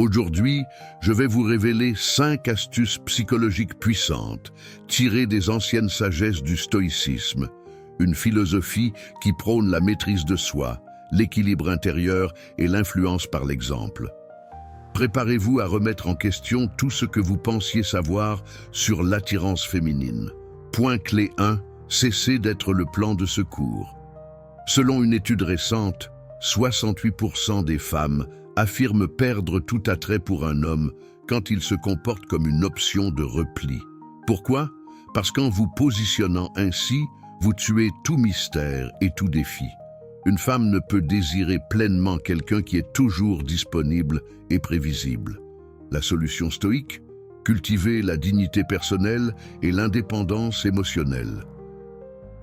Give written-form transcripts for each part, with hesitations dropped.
Aujourd'hui, je vais vous révéler 5 astuces psychologiques puissantes, tirées des anciennes sagesses du stoïcisme, une philosophie qui prône la maîtrise de soi, l'équilibre intérieur et l'influence par l'exemple. Préparez-vous à remettre en question tout ce que vous pensiez savoir sur l'attirance féminine. Point clé 1, cessez d'être le plan de secours. Selon une étude récente, 68% des femmes affirment perdre tout attrait pour un homme quand il se comporte comme une option de repli. Pourquoi? Parce qu'en vous positionnant ainsi, vous tuez tout mystère et tout défi. Une femme ne peut désirer pleinement quelqu'un qui est toujours disponible et prévisible. La solution stoïque? Cultiver la dignité personnelle et l'indépendance émotionnelle.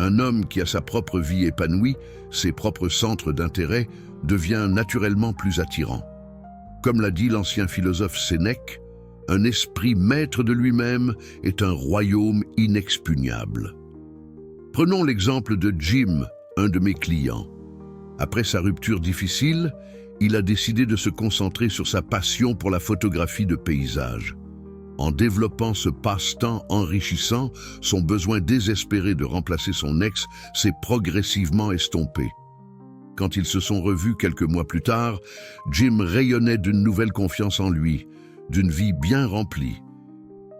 Un homme qui a sa propre vie épanouie, ses propres centres d'intérêt, devient naturellement plus attirant. Comme l'a dit l'ancien philosophe Sénèque, un esprit maître de lui-même est un royaume inexpugnable. Prenons l'exemple de Jim, un de mes clients. Après sa rupture difficile, il a décidé de se concentrer sur sa passion pour la photographie de paysages. En développant ce passe-temps enrichissant, son besoin désespéré de remplacer son ex s'est progressivement estompé. Quand ils se sont revus quelques mois plus tard, Jim rayonnait d'une nouvelle confiance en lui, d'une vie bien remplie.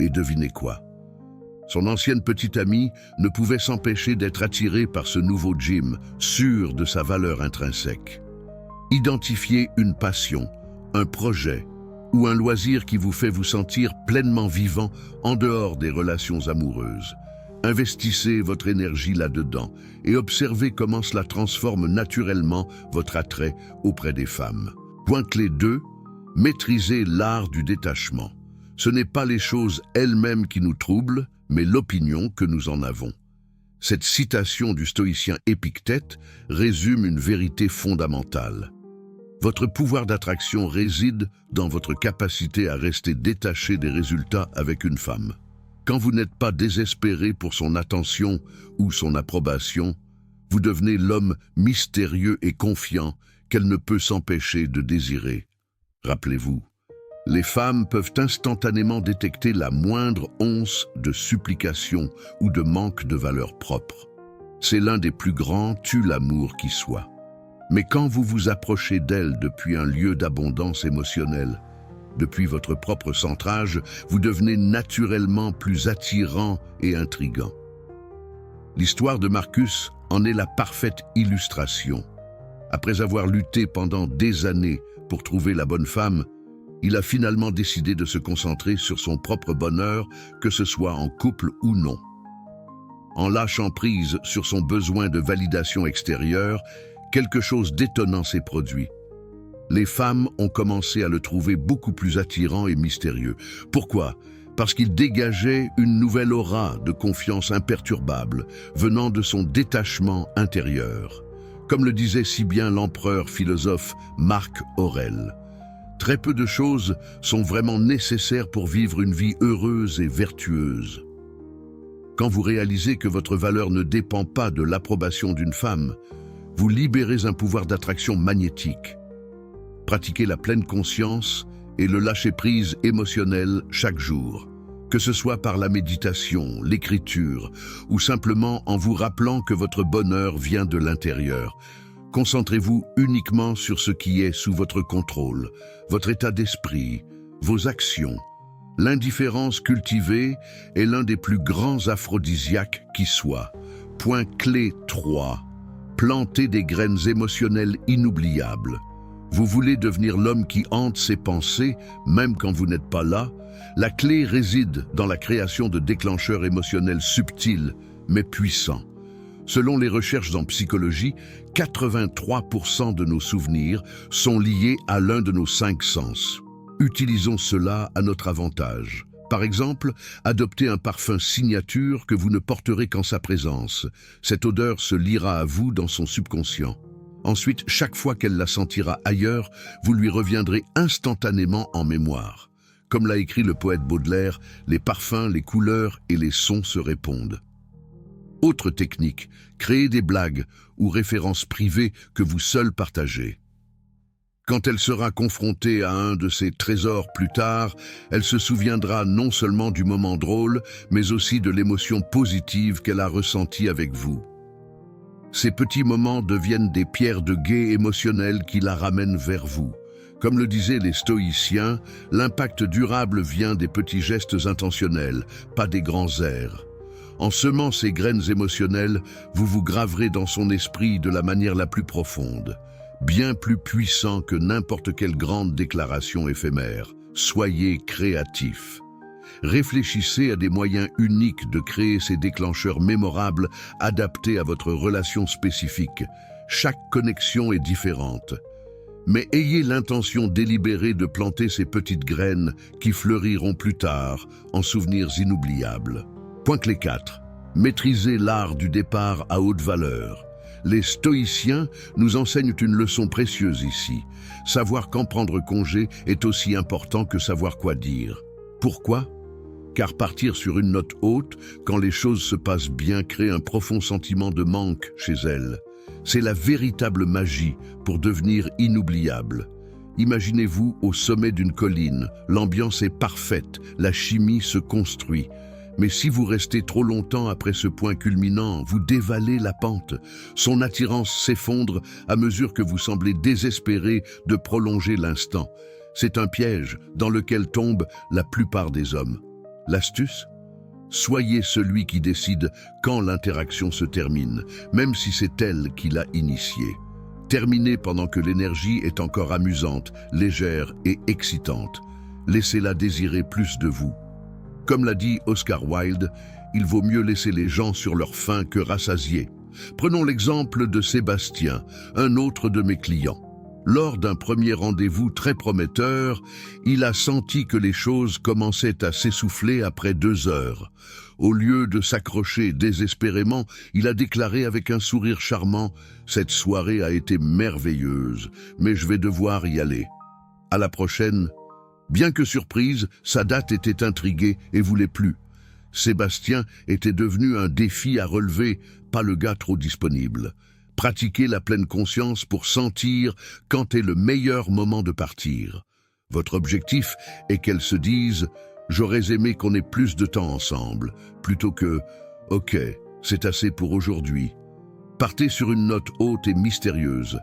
Et devinez quoi? Son ancienne petite amie ne pouvait s'empêcher d'être attirée par ce nouveau Jim, sûr de sa valeur intrinsèque. Identifiez une passion, un projet ou un loisir qui vous fait vous sentir pleinement vivant en dehors des relations amoureuses. Investissez votre énergie là-dedans et observez comment cela transforme naturellement votre attrait auprès des femmes. Point clé 2, maîtrisez l'art du détachement. Ce n'est pas les choses elles-mêmes qui nous troublent, mais l'opinion que nous en avons. Cette citation du stoïcien Épictète résume une vérité fondamentale. Votre pouvoir d'attraction réside dans votre capacité à rester détaché des résultats avec une femme. Quand vous n'êtes pas désespéré pour son attention ou son approbation, vous devenez l'homme mystérieux et confiant qu'elle ne peut s'empêcher de désirer. Rappelez-vous, les femmes peuvent instantanément détecter la moindre once de supplication ou de manque de valeur propre. C'est l'un des plus grands tue-l'amour qui soit. Mais quand vous vous approchez d'elle depuis un lieu d'abondance émotionnelle, depuis votre propre centrage, vous devenez naturellement plus attirant et intriguant. L'histoire de Marcus en est la parfaite illustration. Après avoir lutté pendant des années pour trouver la bonne femme, il a finalement décidé de se concentrer sur son propre bonheur, que ce soit en couple ou non. En lâchant prise sur son besoin de validation extérieure, quelque chose d'étonnant s'est produit. Les femmes ont commencé à le trouver beaucoup plus attirant et mystérieux. Pourquoi? Parce qu'il dégageait une nouvelle aura de confiance imperturbable, venant de son détachement intérieur. Comme le disait si bien l'empereur philosophe Marc Aurèle, très peu de choses sont vraiment nécessaires pour vivre une vie heureuse et vertueuse. Quand vous réalisez que votre valeur ne dépend pas de l'approbation d'une femme, vous libérez un pouvoir d'attraction magnétique. Pratiquez la pleine conscience et le lâcher-prise émotionnel chaque jour, que ce soit par la méditation, l'écriture ou simplement en vous rappelant que votre bonheur vient de l'intérieur. Concentrez-vous uniquement sur ce qui est sous votre contrôle, votre état d'esprit, vos actions. L'indifférence cultivée est l'un des plus grands aphrodisiaques qui soit. Point clé 3. Plantez des graines émotionnelles inoubliables. Vous voulez devenir l'homme qui hante ses pensées, même quand vous n'êtes pas là? La clé réside dans la création de déclencheurs émotionnels subtils, mais puissants. Selon les recherches en psychologie, 83% de nos souvenirs sont liés à l'un de nos 5 sens. Utilisons cela à notre avantage. Par exemple, adoptez un parfum signature que vous ne porterez qu'en sa présence. Cette odeur se liera à vous dans son subconscient. Ensuite, chaque fois qu'elle la sentira ailleurs, vous lui reviendrez instantanément en mémoire. Comme l'a écrit le poète Baudelaire, les parfums, les couleurs et les sons se répondent. Autre technique, créez des blagues ou références privées que vous seul partagez. Quand elle sera confrontée à un de ces trésors plus tard, elle se souviendra non seulement du moment drôle, mais aussi de l'émotion positive qu'elle a ressentie avec vous. Ces petits moments deviennent des pierres de guet émotionnelles qui la ramènent vers vous. Comme le disaient les stoïciens, l'impact durable vient des petits gestes intentionnels, pas des grands airs. En semant ces graines émotionnelles, vous vous graverez dans son esprit de la manière la plus profonde. Bien plus puissant que n'importe quelle grande déclaration éphémère. Soyez créatifs. Réfléchissez à des moyens uniques de créer ces déclencheurs mémorables adaptés à votre relation spécifique. Chaque connexion est différente. Mais ayez l'intention délibérée de planter ces petites graines qui fleuriront plus tard en souvenirs inoubliables. Point clé 4. Maîtrisez l'art du départ à haute valeur. Les stoïciens nous enseignent une leçon précieuse ici. Savoir quand prendre congé est aussi important que savoir quoi dire. Pourquoi ? Car partir sur une note haute, quand les choses se passent bien, crée un profond sentiment de manque chez elle. C'est la véritable magie pour devenir inoubliable. Imaginez-vous au sommet d'une colline, l'ambiance est parfaite, la chimie se construit. Mais si vous restez trop longtemps après ce point culminant, vous dévalez la pente. Son attirance s'effondre à mesure que vous semblez désespéré de prolonger l'instant. C'est un piège dans lequel tombent la plupart des hommes. L'astuce ? Soyez celui qui décide quand l'interaction se termine, même si c'est elle qui l'a initiée. Terminez pendant que l'énergie est encore amusante, légère et excitante. Laissez-la désirer plus de vous. Comme l'a dit Oscar Wilde, il vaut mieux laisser les gens sur leur faim que rassasiés. Prenons l'exemple de Sébastien, un autre de mes clients. Lors d'un premier rendez-vous très prometteur, il a senti que les choses commençaient à s'essouffler après 2 heures. Au lieu de s'accrocher désespérément, il a déclaré avec un sourire charmant « Cette soirée a été merveilleuse, mais je vais devoir y aller. À la prochaine ». Bien que surprise, sa date était intriguée et voulait plus. Sébastien était devenu un défi à relever, pas le gars trop disponible. Pratiquez la pleine conscience pour sentir quand est le meilleur moment de partir. Votre objectif est qu'elle se dise « J'aurais aimé qu'on ait plus de temps ensemble », plutôt que « Ok, c'est assez pour aujourd'hui ». Partez sur une note haute et mystérieuse.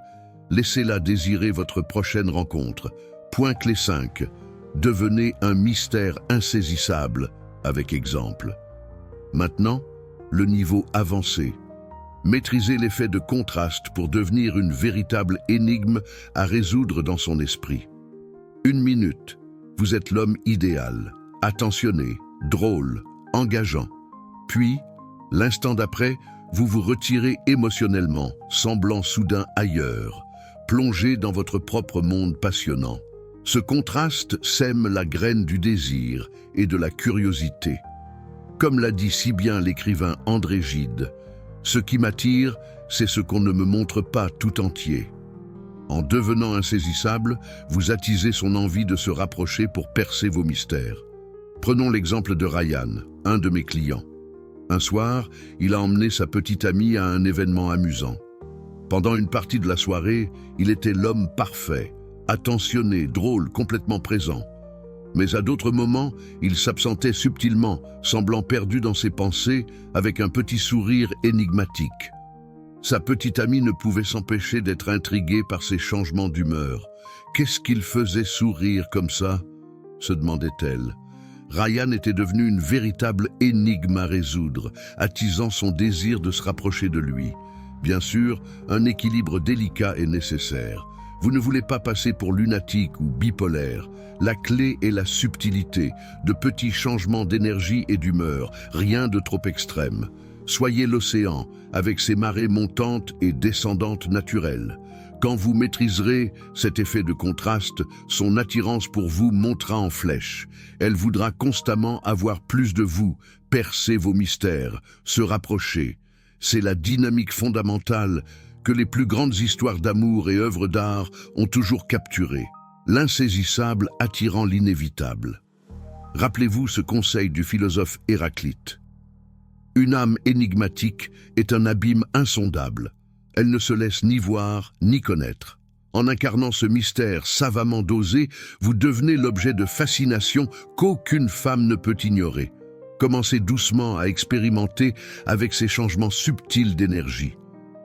Laissez-la désirer votre prochaine rencontre. Point clé 5. Devenez un mystère insaisissable, avec exemple. Maintenant, le niveau avancé. Maîtrisez l'effet de contraste pour devenir une véritable énigme à résoudre dans son esprit. 1 minute, vous êtes l'homme idéal, attentionné, drôle, engageant. Puis, l'instant d'après, vous vous retirez émotionnellement, semblant soudain ailleurs, plongé dans votre propre monde passionnant. Ce contraste sème la graine du désir et de la curiosité. Comme l'a dit si bien l'écrivain André Gide, « Ce qui m'attire, c'est ce qu'on ne me montre pas tout entier ». En devenant insaisissable, vous attisez son envie de se rapprocher pour percer vos mystères. Prenons l'exemple de Ryan, un de mes clients. Un soir, il a emmené sa petite amie à un événement amusant. Pendant une partie de la soirée, il était l'homme parfait, attentionné, drôle, complètement présent. Mais à d'autres moments, il s'absentait subtilement, semblant perdu dans ses pensées, avec un petit sourire énigmatique. Sa petite amie ne pouvait s'empêcher d'être intriguée par ses changements d'humeur. « Qu'est-ce qu'il faisait sourire comme ça ?» se demandait-elle. Ryan était devenu une véritable énigme à résoudre, attisant son désir de se rapprocher de lui. Bien sûr, un équilibre délicat est nécessaire. Vous ne voulez pas passer pour lunatique ou bipolaire. La clé est la subtilité, de petits changements d'énergie et d'humeur, rien de trop extrême. Soyez l'océan, avec ses marées montantes et descendantes naturelles. Quand vous maîtriserez cet effet de contraste, son attirance pour vous montera en flèche. Elle voudra constamment avoir plus de vous, percer vos mystères, se rapprocher. C'est la dynamique fondamentale que les plus grandes histoires d'amour et œuvres d'art ont toujours capturée. L'insaisissable attirant l'inévitable. Rappelez-vous ce conseil du philosophe Héraclite. Une âme énigmatique est un abîme insondable. Elle ne se laisse ni voir ni connaître. En incarnant ce mystère savamment dosé, vous devenez l'objet de fascination qu'aucune femme ne peut ignorer. Commencez doucement à expérimenter avec ces changements subtils d'énergie.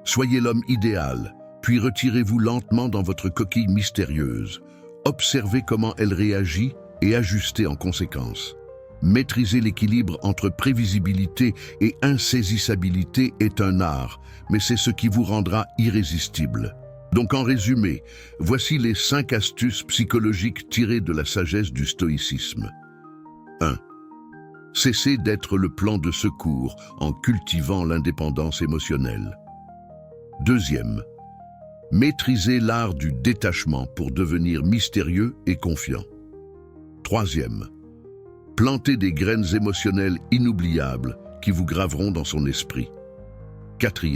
Soyez l'homme idéal, puis retirez-vous lentement dans votre coquille mystérieuse. Observez comment elle réagit et ajustez en conséquence. Maîtriser l'équilibre entre prévisibilité et insaisissabilité est un art, mais c'est ce qui vous rendra irrésistible. Donc en résumé, voici les 5 astuces psychologiques tirées de la sagesse du stoïcisme. 1. Cessez d'être le plan de secours en cultivant l'indépendance émotionnelle. 2. Maîtrisez l'art du détachement pour devenir mystérieux et confiant. 3. Plantez des graines émotionnelles inoubliables qui vous graveront dans son esprit. 4.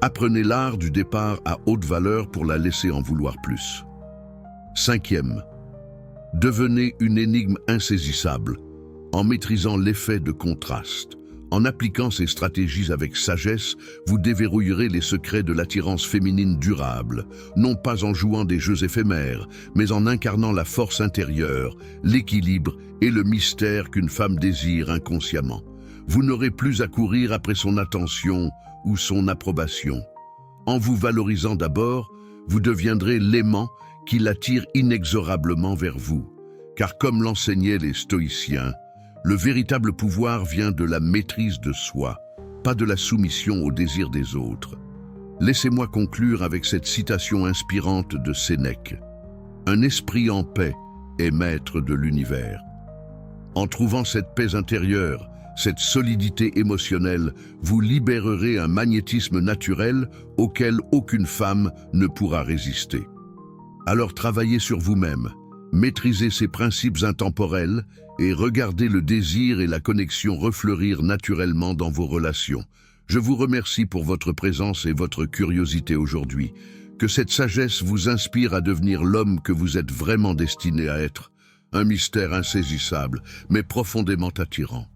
Apprenez l'art du départ à haute valeur pour la laisser en vouloir plus. 5. Devenez une énigme insaisissable en maîtrisant l'effet de contraste. En appliquant ces stratégies avec sagesse, vous déverrouillerez les secrets de l'attirance féminine durable, non pas en jouant des jeux éphémères, mais en incarnant la force intérieure, l'équilibre et le mystère qu'une femme désire inconsciemment. Vous n'aurez plus à courir après son attention ou son approbation. En vous valorisant d'abord, vous deviendrez l'aimant qui l'attire inexorablement vers vous. Car comme l'enseignaient les stoïciens, le véritable pouvoir vient de la maîtrise de soi, pas de la soumission aux désirs des autres. Laissez-moi conclure avec cette citation inspirante de Sénèque. « Un esprit en paix est maître de l'univers. » En trouvant cette paix intérieure, cette solidité émotionnelle, vous libérerez un magnétisme naturel auquel aucune femme ne pourra résister. Alors travaillez sur vous-même, maîtrisez ces principes intemporels et regardez le désir et la connexion refleurir naturellement dans vos relations. Je vous remercie pour votre présence et votre curiosité aujourd'hui. Que cette sagesse vous inspire à devenir l'homme que vous êtes vraiment destiné à être. Un mystère insaisissable, mais profondément attirant.